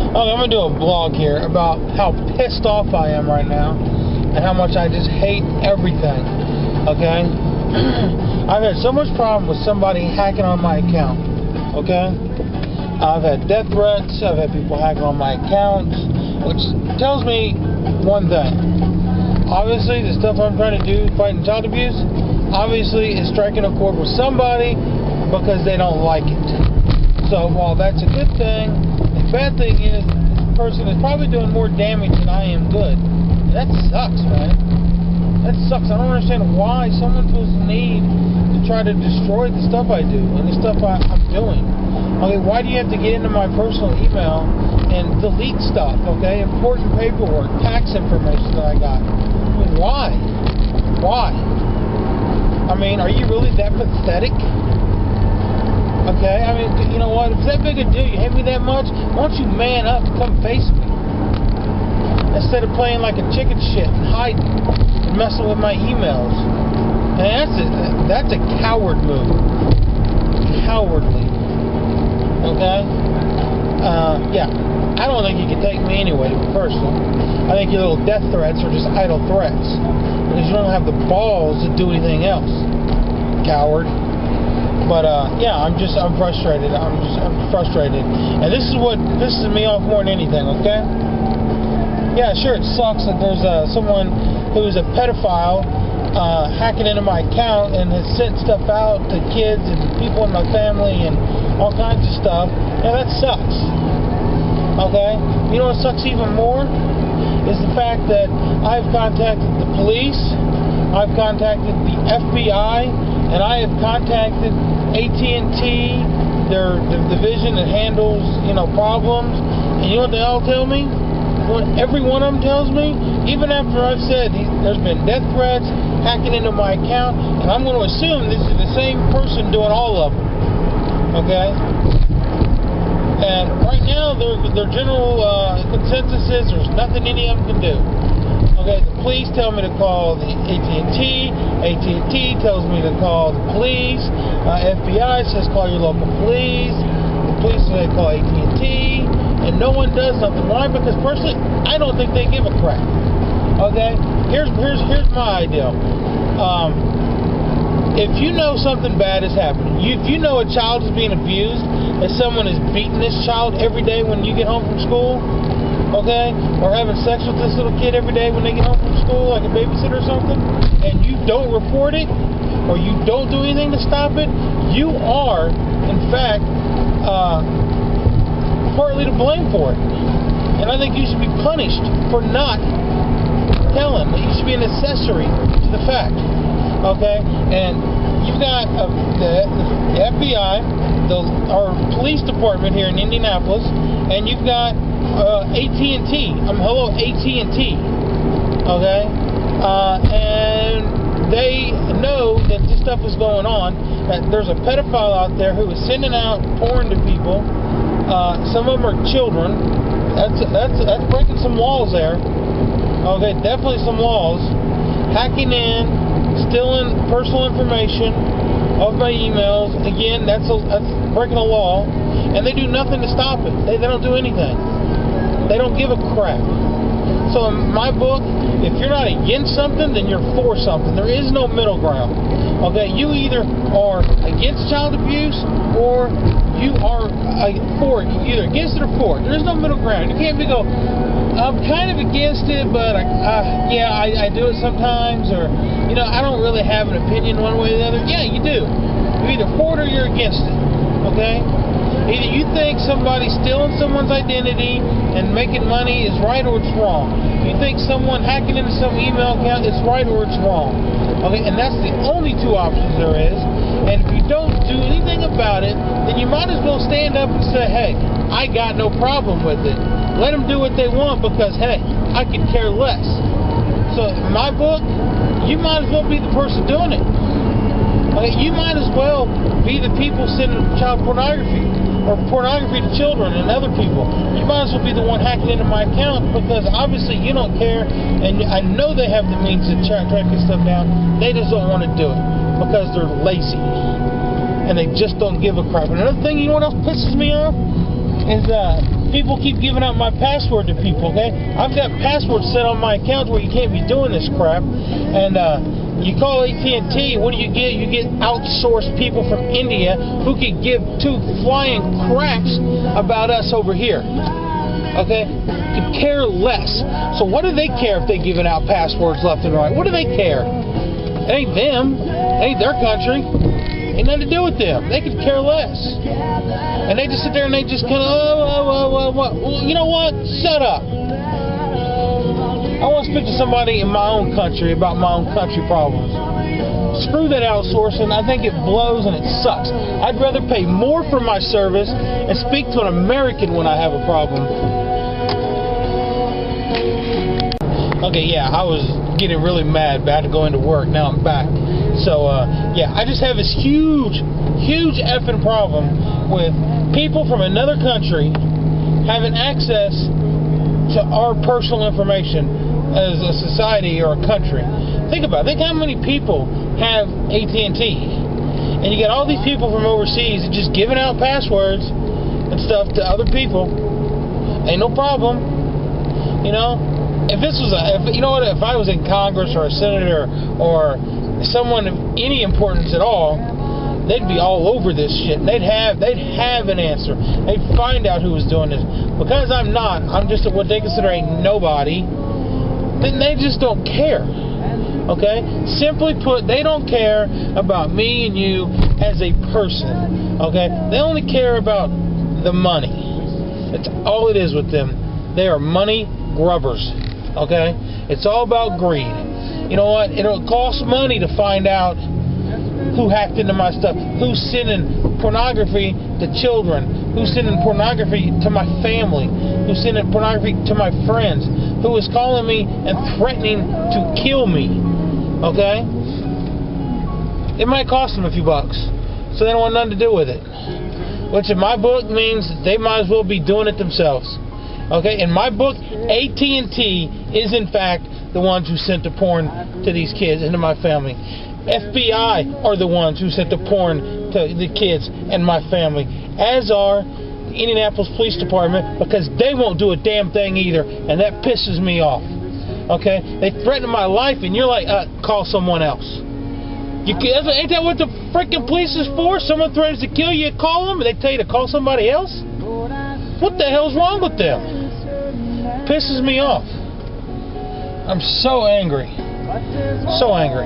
Okay, I'm going to do a blog here about how pissed off I am right now and how much I just hate everything, okay? I've had so much problem with somebody hacking on my account, okay? I've had death threats, I've had people hacking on my accounts, which tells me one thing. Obviously, the stuff I'm trying to do, fighting child abuse, obviously is striking a chord with somebody because they don't like it. So while that's a good thing, the bad thing is this person is probably doing more damage than I am good. And that sucks, man. That sucks. I don't understand why someone feels the need to try to destroy the stuff I do and the stuff I'm doing. Okay, why do you have to get into my personal email and delete stuff, okay? Important paperwork, tax information that I got. I mean, why? Why? I mean, are you really that pathetic? Okay, I mean, you know what? If it's that big a deal, you hate me that much, why don't you man up and come face me? Instead of playing like a chicken shit and hiding and messing with my emails. And that's a coward move. Cowardly. Okay? Yeah. I don't think you can take me anyway, personally. I think your little death threats are just idle threats. Because you don't have the balls to do anything else. Coward. But yeah, I'm frustrated. I'm frustrated, and this is what pisses me off more than anything. Okay? Yeah, sure, it sucks that there's someone who's a pedophile hacking into my account and has sent stuff out to kids and people in my family and all kinds of stuff. Yeah, that sucks. Okay? You know what sucks even more is the fact that I've contacted the police, I've contacted the FBI, and I have contacted AT&T, the division that handles, problems. And you know what they all tell me? What every one of them tells me, even after I've said there's been death threats, hacking into my account, and I'm going to assume this is the same person doing all of them. Okay? And right now, their general consensus is there's nothing any of them can do. Okay, the police tell me to call the AT&T. AT&T tells me to call the police. FBI says call your local police. The police say call AT&T, and no one does something. Why? Because personally, I don't think they give a crap. Okay, here's my idea. If you know something bad is happening, if you know a child is being abused, and someone is beating this child every day when you get home from school, okay, or having sex with this little kid every day when they get home from school, like a babysitter or something, and you don't report it, or you don't do anything to stop it, you are, in fact, partly to blame for it. And I think you should be punished for not telling. You should be an accessory to the fact. Okay? And you've got the FBI, our police department here in Indianapolis, and you've got AT&T. Hello, AT&T. Okay? And they know that this stuff is going on, that there's a pedophile out there who is sending out porn to people. Some of them are children. That's breaking some laws there. Okay, definitely some laws. Hacking in, stealing personal information of my emails. Again, that's breaking a law, and they do nothing to stop it. They don't do anything. They don't give a crap. So in my book, if you're not against something, then you're for something. There is no middle ground. Okay, you either are against child abuse or you are for it. You're either against it or for it. There is no middle ground. You can't I'm kind of against it, but I do it sometimes, or I don't really have an opinion one way or the other. Yeah, you do. You're either for it or you're against it. Okay? Either you think somebody stealing someone's identity and making money is right or it's wrong. You think someone hacking into some email account is right or it's wrong. Okay, and that's the only two options there is. And if you don't do anything about it, then you might as well stand up and say, hey, I got no problem with it. Let them do what they want because, hey, I could care less. So in my book, you might as well be the person doing it. Okay, you might as well be the people sending child pornography or pornography to children and other people. You might as well be the one hacking into my account because obviously you don't care, and I know they have the means to track this stuff down. They just don't want to do it because they're lazy and they just don't give a crap. And another thing, you know what else pisses me off is people keep giving out my password to people, okay? I've got passwords set on my accounts where you can't be doing this crap. And you call AT&T, what do you get? You get outsourced people from India who can give two flying craps about us over here. Okay? Could care less. So what do they care if they're giving out passwords left and right? What do they care? It ain't them. It ain't their country. Ain't nothing to do with them. They could care less. And they just sit there and they just kind of, well, you know what? Shut up. I want to speak to somebody in my own country about my own country problems. Screw that outsourcing. I think it blows and it sucks. I'd rather pay more for my service and speak to an American when I have a problem. Okay, yeah, I was getting really mad, but I had to go into work. Now I'm back. So, yeah, I just have this huge effing problem with people from another country having access to our personal information as a society or a country. Think about it. Think how many people have AT&T. And you got all these people from overseas just giving out passwords and stuff to other people. Ain't no problem. You know? If this was if I was in Congress or a senator or someone of any importance at all, they'd be all over this shit. They'd have an answer. They'd find out who was doing this. Because I'm not, I'm just what they consider a nobody, then they just don't care. Okay? Simply put, they don't care about me and you as a person. Okay? They only care about the money. That's all it is with them. They are money grubbers. Okay? It's all about greed. You know what? It'll cost money to find out who hacked into my stuff, who's sending pornography to children, who's sending pornography to my family, who's sending pornography to my friends, who is calling me and threatening to kill me. Okay? It might cost them a few bucks, so they don't want nothing to do with it. Which in my book means they might as well be doing it themselves. Okay? In my book, AT&T is in fact the ones who sent the porn to these kids and to my family. FBI are the ones who sent the porn to the kids and my family, as are the Indianapolis Police Department, because they won't do a damn thing either, and that pisses me off. Okay? They threaten my life, and you're like, call someone else. Ain't that what the freaking police is for? Someone threatens to kill you, call them, and they tell you to call somebody else? What the hell's wrong with them? Pisses me off. I'm so angry. So angry.